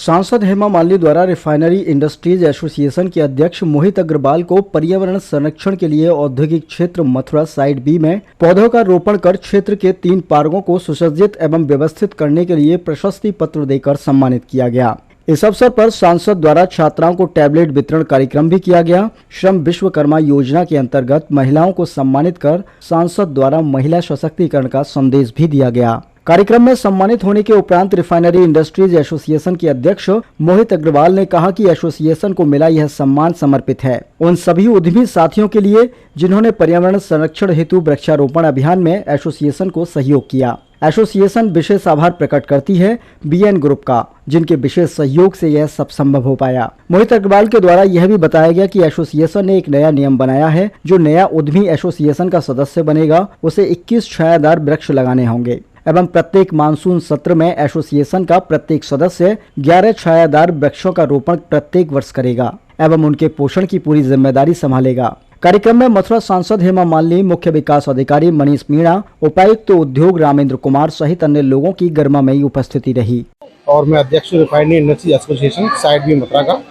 सांसद हेमा मालिनी द्वारा refinery industries association के अध्यक्ष मोहित अग्रवाल को पर्यावरण संरक्षण के लिए औद्योगिक क्षेत्र मथुरा साइट बी में पौधों का रोपण कर क्षेत्र के 3 पार्कों को सुसज्जित एवं व्यवस्थित करने के लिए प्रशस्ति पत्र देकर सम्मानित किया गया। इस अवसर पर सांसद द्वारा छात्राओं को टैबलेट वितरण कार्यक्रम भी किया गया। श्रम विश्वकर्मा योजना के अंतर्गत महिलाओं को सम्मानित कर सांसद द्वारा महिला सशक्तिकरण का संदेश भी दिया गया। कार्यक्रम में सम्मानित होने के उपरांत रिफाइनरी इंडस्ट्रीज एसोसिएशन के अध्यक्ष मोहित अग्रवाल ने कहा कि एसोसिएशन को मिला यह सम्मान समर्पित है उन सभी उद्यमी साथियों के लिए जिन्होंने पर्यावरण संरक्षण हेतु वृक्षारोपण अभियान में एसोसिएशन को सहयोग किया। एसोसिएशन विशेष आभार प्रकट करती है बीएन ग्रुप का, जिनके विशेष सहयोग से यह सब संभव हो पाया। मोहित अग्रवाल के द्वारा यह भी बताया गया कि एसोसिएशन ने एक नया नियम बनाया है। जो नया उद्यमी एसोसिएशन का सदस्य बनेगा उसे 21 छायादार वृक्ष लगाने होंगे एवं प्रत्येक मानसून सत्र में एसोसिएशन का प्रत्येक सदस्य 11 छायादार वृक्षों का रोपण प्रत्येक वर्ष करेगा एवं उनके पोषण की पूरी जिम्मेदारी संभालेगा। कार्यक्रम में मथुरा सांसद हेमा मालिनी, मुख्य विकास अधिकारी मनीष मीणा, उपायुक्त उद्योग रामेंद्र कुमार सहित अन्य लोगों की गरिमामयी उपस्थिति रही। और मैं अध्यक्ष रिफाइनरी इंडस्ट्री एसोसिएशन साइट बी मथुरा का,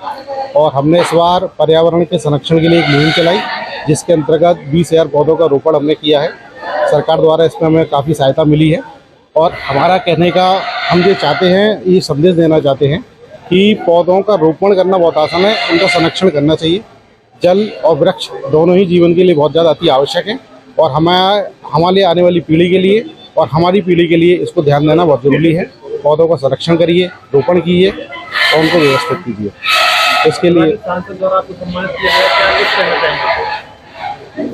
और हमने इस बार पर्यावरण के संरक्षण के लिए एक मुहिम चलाई जिसके अंतर्गत 20,000 पौधों का रोपण हमने किया है। सरकार द्वारा इसमें हमें काफ़ी सहायता मिली है और हमारा कहने का हम ये चाहते हैं, ये संदेश देना चाहते हैं कि पौधों का रोपण करना बहुत आसान है, उनका संरक्षण करना चाहिए। जल और वृक्ष दोनों ही जीवन के लिए बहुत ज़्यादा अति आवश्यक है और हमारे आने वाली पीढ़ी के लिए और हमारी पीढ़ी के लिए इसको ध्यान देना बहुत ज़रूरी है। पौधों का संरक्षण करिए, रोपण कीजिए और उनको व्यवस्थित कीजिए। इसके लिए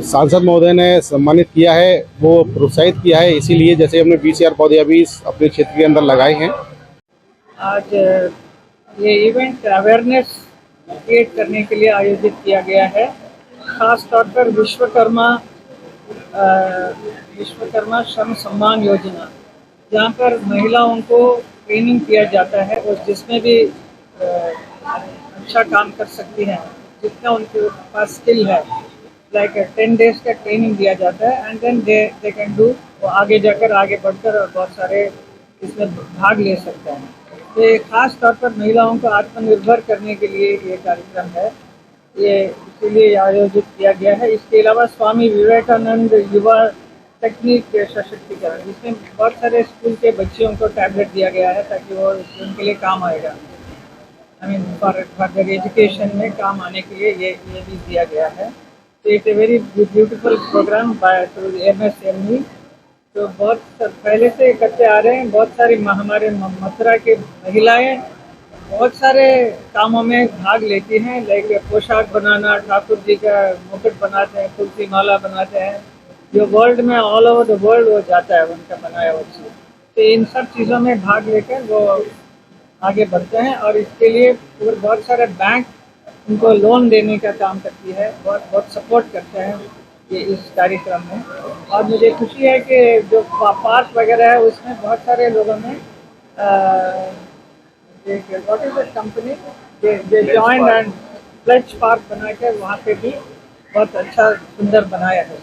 सांसद महोदय ने सम्मानित किया है, वो प्रोत्साहित किया है, इसीलिए जैसे हमने 20,000 पौधे अभी अपने क्षेत्र के अंदर लगाए हैं। आज ये इवेंट अवेयरनेस क्रिएट करने के लिए आयोजित किया गया है। खास तौर पर विश्वकर्मा श्रम सम्मान योजना, जहाँ पर महिलाओं को ट्रेनिंग किया जाता है और जिसमें भी अच्छा काम कर सकती हैं, जितना उनके पास स्किल है, लाइक 10 डेज का ट्रेनिंग दिया जाता है and then they can do, वो आगे जाकर आगे बढ़कर और बहुत सारे इसमें भाग ले सकते हैं। तो ये खास तौर पर महिलाओं को आत्मनिर्भर करने के लिए ये कार्यक्रम है, ये इसीलिए आयोजित किया गया है। इसके अलावा स्वामी विवेकानंद युवा तकनीक सशक्तिकरण, जिसमें बहुत सारे स्कूल के बच्चियों को टैबलेट दिया गया है ताकि वो उनके लिए काम आएगा, फॉर एजुकेशन में काम आने के लिए ये भी दिया गया है। तो it's a very beautiful program by MSME। तो बहुत पहले से करते आ रहे हैं। बहुत सारी हमारे मथुरा के महिलाएं बहुत सारे कामों में भाग लेती हैं, लाइक पोशाक बनाना, ठाकुर जी का मुकुट बनाते हैं, तुलसी माला बनाते हैं, जो वर्ल्ड में ऑल ओवर द वर्ल्ड वो जाता है उनका बनाया हुआ चीज़। तो इन सब चीज़ों में भाग लेकर वो आगे बढ़ते हैं और इसके लिए बहुत सारे बैंक उनको लोन देने का काम करती है, बहुत सपोर्ट करते हैं ये इस कार्यक्रम में। और मुझे खुशी है कि जो पार्क वगैरह है उसमें बहुत सारे लोगों ने what is the company they joined and plays park बनाकर वहाँ पे भी बहुत अच्छा सुंदर बनाया है।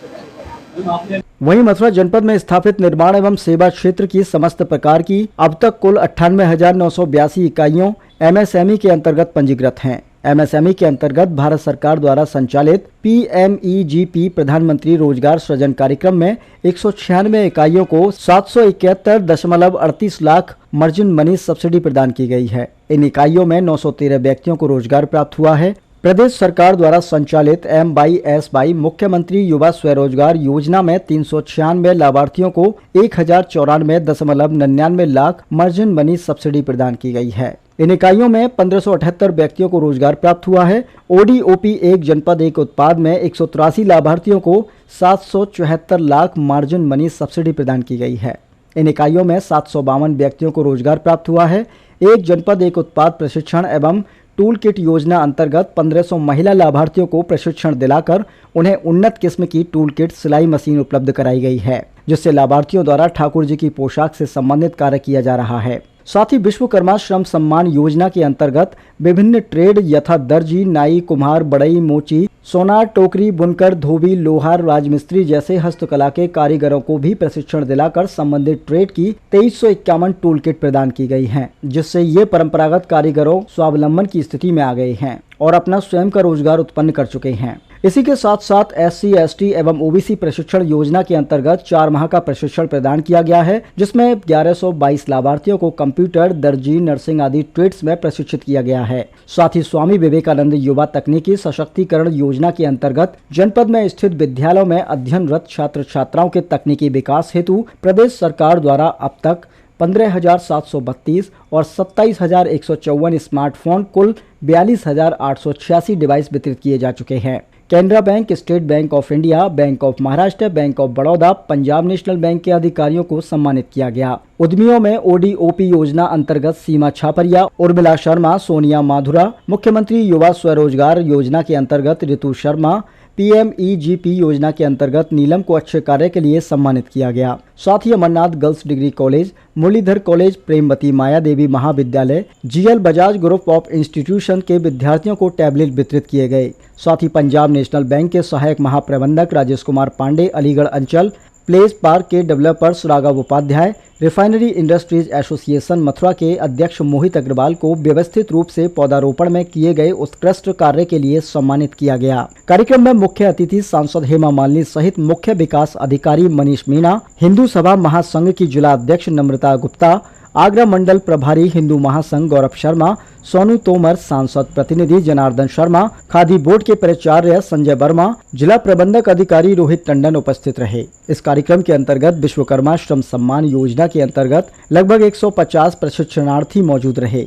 वहीं मथुरा जनपद में स्थापित निर्माण एवं सेवा क्षेत्र की समस्त प्रकार की अब तक कुल 98,982 इकाइयों MSME के अंतर्गत पंजीकृत हैं। MSME के अंतर्गत भारत सरकार द्वारा संचालित PMEGP प्रधानमंत्री रोजगार सृजन कार्यक्रम में 196 इकाइयों को 771.38 लाख मार्जिन मनी सब्सिडी प्रदान की गई है। इन इकाइयों में 913 व्यक्तियों को रोजगार प्राप्त हुआ है। प्रदेश सरकार द्वारा संचालित MYSY मुख्यमंत्री युवा स्वरोजगार योजना में 396 लाभार्थियों को 1094.99 लाख मार्जिन मनी सब्सिडी प्रदान की गई है। इन इकाइयों में 1578 व्यक्तियों को रोजगार प्राप्त हुआ है। ODOP एक जनपद एक उत्पाद में 183 लाभार्थियों को 774 लाख मार्जिन मनी सब्सिडी प्रदान की गई है। इन इकाइयों में 752 व्यक्तियों को रोजगार प्राप्त हुआ है। एक जनपद एक उत्पाद प्रशिक्षण एवं टूल किट योजना अंतर्गत 1500 महिला लाभार्थियों को प्रशिक्षण दिलाकर उन्हें उन्नत किस्म की टूल किट सिलाई मशीन उपलब्ध कराई गई है, जिससे लाभार्थियों द्वारा ठाकुर जी की पोशाक से संबंधित कार्य किया जा रहा है। साथ ही विश्वकर्मा श्रम सम्मान योजना के अंतर्गत विभिन्न ट्रेड यथा दर्जी, नाई, कुम्हार, बढ़ई, मोची, सोनार, टोकरी, बुनकर, धोबी, लोहार, राजमिस्त्री जैसे हस्तकला के कारीगरों को भी प्रशिक्षण दिलाकर संबंधित ट्रेड की 2351 टूल किट प्रदान की गई हैं, जिससे ये परंपरागत कारीगरों स्वावलंबन की स्थिति में आ गए हैं और अपना स्वयं का रोजगार उत्पन्न कर चुके हैं। इसी के साथ साथ SC, ST एवं OBC प्रशिक्षण योजना के अंतर्गत 4 माह का प्रशिक्षण प्रदान किया गया है, जिसमें 1122 लाभार्थियों को कंप्यूटर, दर्जी, नर्सिंग आदि ट्रेड्स में प्रशिक्षित किया गया है। साथ ही स्वामी विवेकानंद युवा तकनीकी सशक्तिकरण योजना के अंतर्गत जनपद में स्थित विद्यालयों में अध्ययनरत छात्र छात्राओं के तकनीकी विकास हेतु प्रदेश सरकार द्वारा अब तक 15,732 और 27,154 स्मार्टफोन कुल 42,886 डिवाइस वितरित किए जा चुके हैं। Canara bank, state bank of India, bank of Maharashtra, bank of Baroda, Punjab national bank के अधिकारियों को सम्मानित किया गया। उद्यमियों में ODOP योजना अंतर्गत सीमा छापरिया, उर्मिला शर्मा, सोनिया माधुरा, मुख्यमंत्री युवा स्वरोजगार योजना के अंतर्गत ऋतु शर्मा, PMEGP योजना के अंतर्गत नीलम को अच्छे कार्य के लिए सम्मानित किया गया। साथ ही Amarnath girls degree college, Muralidhar college, Premwati Maya Devi महाविद्यालय, GL Bajaj group of institution के विद्यार्थियों को टैबलेट वितरित किए गए। साथ ही पंजाब नेशनल बैंक के सहायक महाप्रबंधक राजेश कुमार पांडे, अलीगढ़ अंचल प्लेस पार्क के developers Raghav Upadhyay, refinery industries association Mathura के अध्यक्ष मोहित अग्रवाल को व्यवस्थित रूप से पौधारोपण में किए गए उत्कृष्ट कार्य के लिए सम्मानित किया गया। कार्यक्रम में मुख्य अतिथि सांसद हेमा मालिनी सहित मुख्य विकास अधिकारी मनीष मीणा, हिंदू सभा महासंघ की जिला अध्यक्ष नम्रता गुप्ता, आगरा मंडल प्रभारी हिंदू महासंघ गौरव शर्मा, सोनू तोमर, सांसद प्रतिनिधि जनार्दन शर्मा, खादी बोर्ड के प्राचार्य संजय वर्मा, जिला प्रबंधक अधिकारी रोहित टंडन उपस्थित रहे। इस कार्यक्रम के अंतर्गत विश्वकर्मा श्रम सम्मान योजना के अंतर्गत लगभग 150 प्रशिक्षणार्थी मौजूद रहे।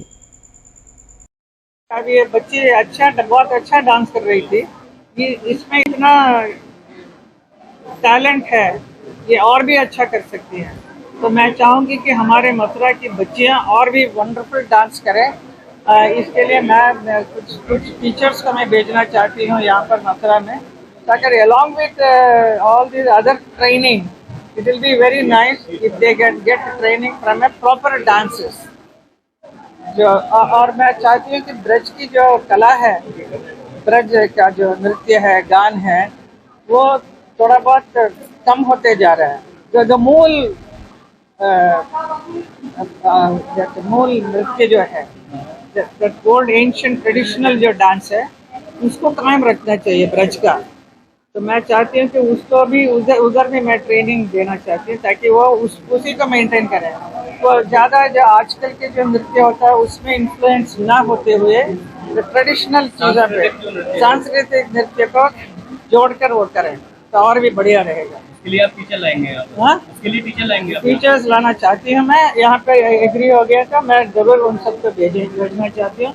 अब ये बच्चे बहुत अच्छा डांस कर रही थी। ये इसमें इतना टैलेंट है, ये और भी अच्छा कर सकती है। तो मैं चाहूँगी कि हमारे मथुरा की बच्चियाँ और भी वंडरफुल डांस करें। इसके लिए मैं कुछ टीचर्स को मैं भेजना चाहती हूँ यहाँ पर मथुरा में, ताकि along with all this other training it will be very nice if they get training from A proper dances. जो और मैं चाहती हूँ कि ब्रज की जो कला है, ब्रज का जो नृत्य है, गान है, वो थोड़ा बहुत कम होते जा रहा है। जो मूल नृत्य जो है, ओल्ड एंशिएंट ट्रेडिशनल जो डांस है, उसको कायम रखना चाहिए ब्रज का। तो मैं चाहती हूँ कि उसको भी उधर भी मैं ट्रेनिंग देना चाहती हूँ, ताकि वो उसी को मेंटेन करें। तो ज़्यादा जो आजकल के जो नृत्य होता है उसमें इन्फ्लुएंस ना होते हुए ट्रेडिशनल चीज़ों पे, सांस्कृतिक नृत्य को जोड़कर वो करें, तो और भी बढ़िया रहेगा। इसके लिए आप टीचर लाएंगे? इसके लिए टीचर लाएंगे? टीचर्स लाना चाहती हूँ मैं। यहाँ पे एग्री हो गया था, मैं जरूर उन सबको भेजना चाहती हूँ।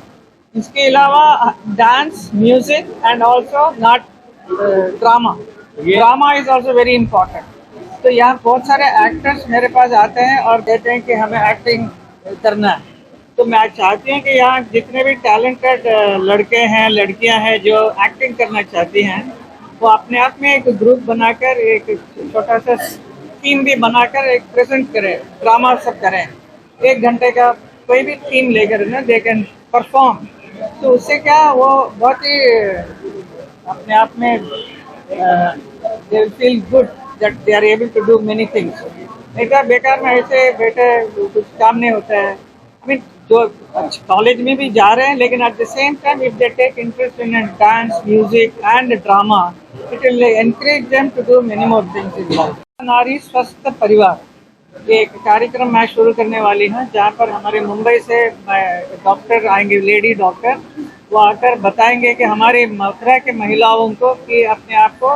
इसके अलावा dance, music and also not drama. Drama is also very important. तो यहाँ बहुत सारे एक्टर्स मेरे पास आते हैं और कहते हैं कि हमें एक्टिंग करना है। तो मैं चाहती हूँ कि यहाँ जितने भी टैलेंटेड लड़के हैं, लड़कियाँ हैं जो एक्टिंग करना चाहती हैं, वो अपने आप में एक ग्रुप बनाकर, एक छोटा सा टीम भी बनाकर एक प्रेजेंट करें, ड्रामा सब करें। 1 घंटे का कोई भी टीम लेकर ना, दे कैन परफॉर्म। तो उससे क्या, वो बहुत ही अपने आप में they will feel good that they are able to do many things. बेकार में ऐसे बैठे कुछ काम नहीं होता है। आई मीन जो कॉलेज में भी जा रहे हैं, लेकिन at the same time if they take interest in dance, music and drama, it will encourage them to do many more things in life. नारी स्वस्थ परिवार, ये एक कार्यक्रम मैं शुरू करने वाली हूँ, जहाँ पर हमारे मुंबई से डॉक्टर आएंगे, लेडी डॉक्टर, वो आकर बताएंगे कि हमारे मथुरा के महिलाओं को कि अपने आप को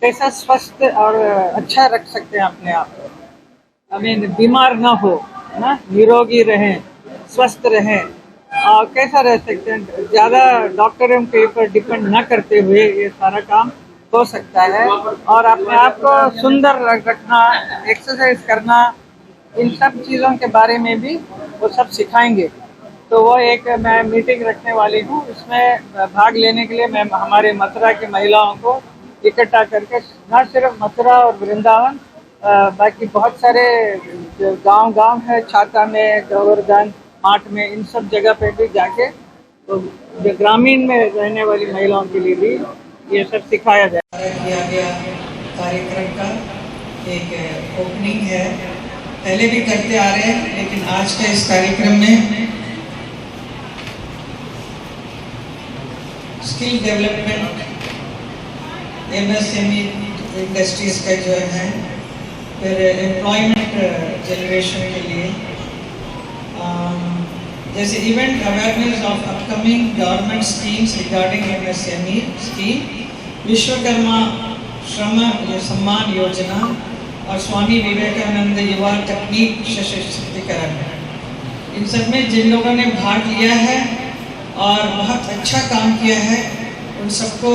कैसा स्वस्थ और अच्छा रख सकते हैं अपने आप को। आई मीन बीमार ना हो, ना, निरोगी रहें, स्वस्थ रहें, और कैसा रह सकते हैं, ज़्यादा डॉक्टरों के ऊपर डिपेंड ना करते हुए ये सारा काम हो सकता है। और अपने आप को सुंदर रखना, एक्सरसाइज करना, इन सब चीज़ों के बारे में भी वो सब सिखाएंगे। तो वो एक मैं मीटिंग रखने वाली हूँ, उसमें भाग लेने के लिए मैं हमारे मथुरा की महिलाओं को इकट्ठा करके, न सिर्फ मथुरा और वृंदावन, बाकी बहुत सारे जो गांव है, छाता में, गोवर्धन, माठ में, इन सब जगह पे भी जाके तो जो ग्रामीण में रहने वाली महिलाओं के लिए भी ये सब सिखाया जाए। किया गया कार्यक्रम का एक ओपनिंग है, पहले भी करते आ रहे हैं, लेकिन आज के इस कार्यक्रम में स्किल डेवलपमेंट, एमएसएमई इंडस्ट्रीज का जो है, फिर एम्प्लॉयमेंट जनरेशन के लिए जैसे event awareness of upcoming government schemes regarding MSME scheme, Vishwakarma श्रम सम्मान योजना और स्वामी विवेकानंद युवा तकनीक सशक्तिकरण। इन सब में जिन लोगों ने भाग लिया है और बहुत अच्छा काम किया है, उन सबको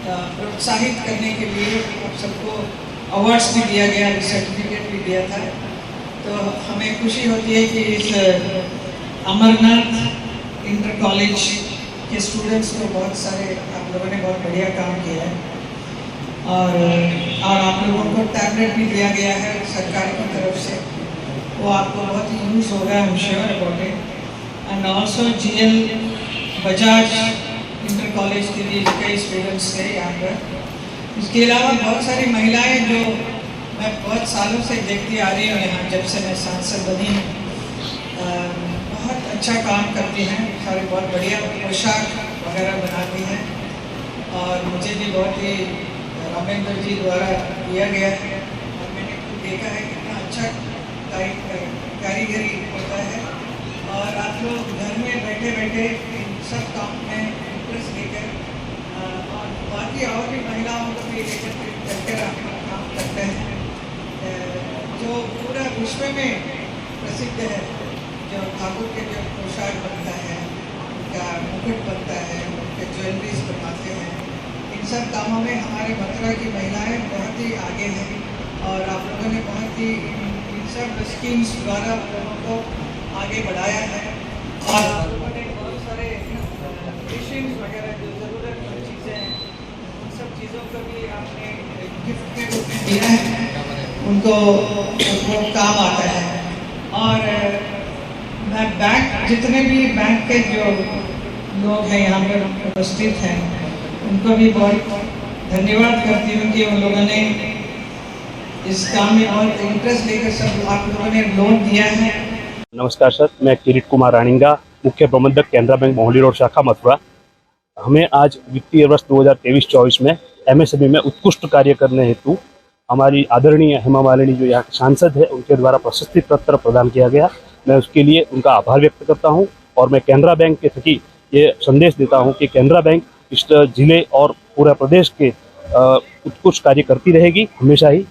प्रोत्साहित करने के लिए सबको अवार्ड्स भी दिया गया, सर्टिफिकेट भी दिया था। तो हमें खुशी होती है कि इस अमरनाथ इंटर कॉलेज के स्टूडेंट्स को बहुत सारे आप लोगों ने बहुत बढ़िया काम किया है और आप लोगों को टैबलेट भी दिया गया है सरकार की तरफ से, वो आपको बहुत ही यूज होगा, I am sure about it. And also GL Bajaj inter college के भी कई स्टूडेंट्स थे यहाँ पर। इसके अलावा बहुत सारी महिलाएं जो मैं बहुत सालों से देखती आ रही हूँ यहाँ, जब से मैं सांसद बनी हूँ, बहुत अच्छा काम करती हैं, सारे बहुत बढ़िया पोशाक वगैरह बनाती हैं और मुझे भी बहुत ही रामेंद्र जी द्वारा दिया गया है और मैंने खुद देखा है कितना अच्छा कारीगरी होता है। और आप लोग घर में बैठे बैठे इन सब काम में इंटरेस्ट लेकर और बाकी और भी महिलाओं को भी एकत्रित करके अपना काम करते हैं। जो पूरा विश्व में प्रसिद्ध है, जो ठाकुर के जो पोशाक बनता है, उनका मुकुट बनता है, उनके ज्वेलरीज बनाते हैं, इन सब कामों में हमारे मथुरा की महिलाएं बहुत ही आगे हैं और आप लोगों ने बहुत ही इन सब स्कीम्स द्वारा लोगों को आगे बढ़ाया है और आप लोगों ने बहुत सारे मशीन्स वगैरह जो ज़रूरत की चीज़ें हैं, उन सब चीज़ों को भी आपने गिफ्ट के रूप में दिया है, उनको काम आता है। और मैं बैंक, जितने भी बैंक के जो लोग हैं यहाँ पर उपस्थित हैं, उनको भी बहुत धन्यवाद करती हूँ कि उन लोगों ने इस काम में बहुत इंटरेस्ट लेकर सब आप लोगों ने लोन दिया है। नमस्कार सर, मैं किरीट कुमार राणिंगा, मुख्य प्रबंधक कैनरा बैंक मोहाली रोड शाखा मथुरा। हमें आज वित्तीय वर्ष 2023-24 में एमएसएमई में उत्कृष्ट कार्य करने हेतु हमारी आदरणीय हेमा मालिनी जो यहाँ के सांसद है, उनके द्वारा प्रशस्ति पत्र प्रदान किया गया। मैं उसके लिए उनका आभार व्यक्त करता हूँ और मैं कैनरा बैंक के थकी ये संदेश देता हूँ कि कैनरा बैंक इस जिले और पूरा प्रदेश के उत्कृष्ट कार्य करती रहेगी, हमेशा ही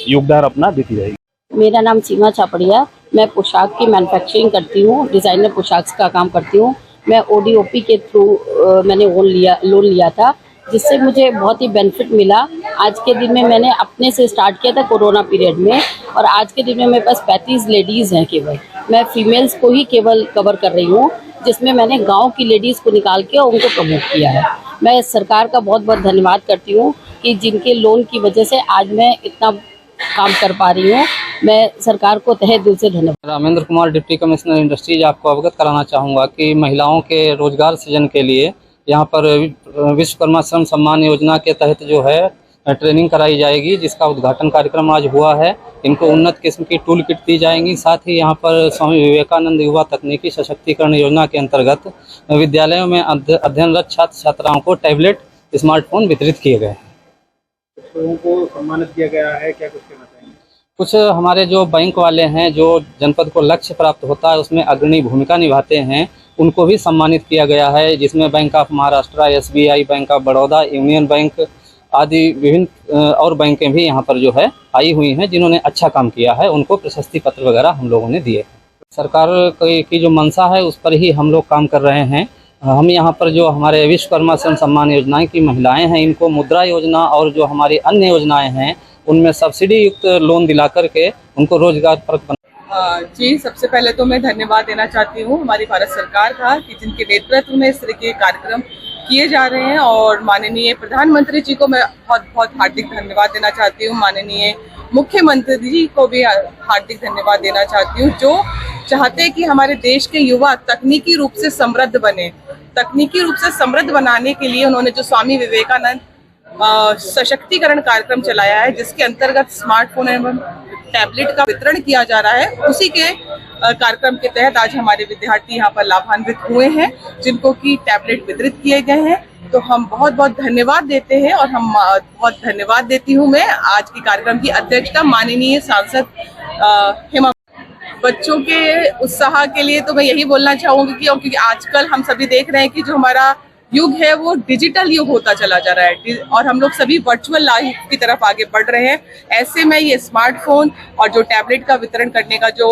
योगदान अपना देती रहेगी। मेरा नाम सीमा छापड़िया, मैं पोशाक की मैन्युफैक्चरिंग करती हूँ, डिज़ाइनर पोशाक का काम करती हूँ। मैं ओडीओपी के थ्रू मैंने लोन लिया था, जिससे मुझे बहुत ही बेनिफिट मिला। आज के दिन में मैंने अपने से स्टार्ट किया था कोरोना पीरियड में, और आज के दिन में मेरे पास 35 लेडीज़ हैं केवल। मैं फीमेल्स को ही केवल कवर कर रही हूँ, जिसमें मैंने गांव की लेडीज़ को निकाल के उनको प्रमोट किया है। मैं सरकार का बहुत बहुत धन्यवाद करती हूँ कि जिनके लोन की वजह से आज मैं इतना काम कर पा रही हूँ। मैं सरकार को तहे दिल से धन्यवाद। Ramendra Kumar, deputy commissioner industries, आपको अवगत कराना चाहूँगा कि महिलाओं के रोजगार सृजन के लिए यहाँ पर विश्वकर्मा श्रम सम्मान योजना के तहत जो है ट्रेनिंग कराई जाएगी, जिसका उद्घाटन कार्यक्रम आज हुआ है। इनको उन्नत किस्म की टूल किट दी जाएंगी। साथ ही यहाँ पर स्वामी विवेकानंद युवा तकनीकी सशक्तिकरण योजना के अंतर्गत विद्यालयों में अध्ययनरत छात्र छात्राओं को टैबलेट, स्मार्टफोन वितरित किए गए। लोगों को सम्मानित किया गया है, क्या कुछ कहना चाहेंगे? कुछ हमारे जो बैंक वाले हैं, जो जनपद को लक्ष्य प्राप्त होता है उसमें अग्रणी भूमिका निभाते हैं, उनको भी सम्मानित किया गया है, जिसमें bank of Maharashtra, SBI, bank of Baroda, union bank आदि विभिन्न और बैंकें भी यहाँ पर जो है आई हुई हैं, जिन्होंने अच्छा काम किया है। उनको प्रशस्ति पत्र वगैरह हम लोगों ने दिए। सरकार की जो मंशा है उस पर ही हम लोग काम कर रहे हैं। हम यहाँ पर जो हमारे विश्वकर्मा श्रम सम्मान योजनाएं की महिलाएं हैं, इनको मुद्रा योजना और जो हमारी अन्य योजनाएं हैं उनमें सब्सिडी युक्त लोन दिला करके उनको रोजगार पर जी, सबसे पहले तो मैं धन्यवाद देना चाहती हूँ हमारी भारत सरकार का, कि जिनके नेतृत्व में इस तरह के कार्यक्रम किए जा रहे हैं और माननीय प्रधानमंत्री जी को मैं बहुत बहुत हार्दिक धन्यवाद देना चाहती हूँ। माननीय मुख्यमंत्री जी को भी हार्दिक धन्यवाद देना चाहती हूँ, जो चाहते हैं कि हमारे देश के युवा तकनीकी रूप से समृद्ध बने। तकनीकी रूप से समृद्ध बनाने के लिए उन्होंने जो स्वामी विवेकानंद सशक्तिकरण कार्यक्रम चलाया है, जिसके अंतर्गत स्मार्टफोन एवं टैबलेट का वितरण किया जा रहा है, उसी के कार्यक्रम के तहत आज हमारे विद्यार्थी यहाँ पर लाभान्वित हुए हैं, जिनको की टैबलेट वितरित किए गए हैं। तो हम बहुत बहुत धन्यवाद देते हैं और हम बहुत धन्यवाद देती हूँ मैं आज के कार्यक्रम की अध्यक्षता माननीय सांसद हेमा। बच्चों के उत्साह के लिए तो मैं यही बोलना चाहूँगी कि क्योंकि आजकल हम सभी देख रहे हैं कि जो हमारा युग है वो डिजिटल युग होता चला जा रहा है और हम लोग सभी वर्चुअल लाइफ की तरफ आगे बढ़ रहे हैं। ऐसे में ये स्मार्टफोन और जो टैबलेट का वितरण करने का जो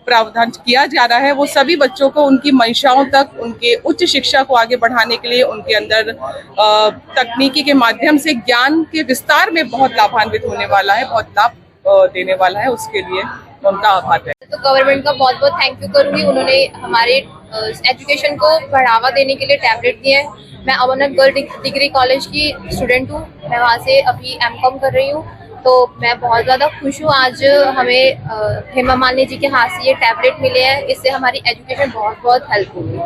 प्रावधान किया जा रहा है, वो सभी बच्चों को उनकी मंशाओं तक, उनके उच्च शिक्षा को आगे बढ़ाने के लिए, उनके अंदर तकनीकी के माध्यम से ज्ञान के विस्तार में बहुत लाभान्वित होने वाला है, बहुत लाभ देने वाला है। उसके लिए उनका आभार है। तो गवर्नमेंट का बहुत बहुत थैंक यू करूँगी। उन्होंने हमारे एजुकेशन को बढ़ावा देने के लिए टैबलेट दिए हैं। मैं अमरनाथ गर्ल डिग्री कॉलेज की स्टूडेंट हूँ। मैं वहाँ से अभी M.Com कर रही हूँ। तो मैं बहुत ज़्यादा खुश हूँ। आज हमें हेमा मालिनी जी के हाथ से ये टैबलेट मिले हैं। इससे हमारी एजुकेशन बहुत बहुत हेल्प होगी।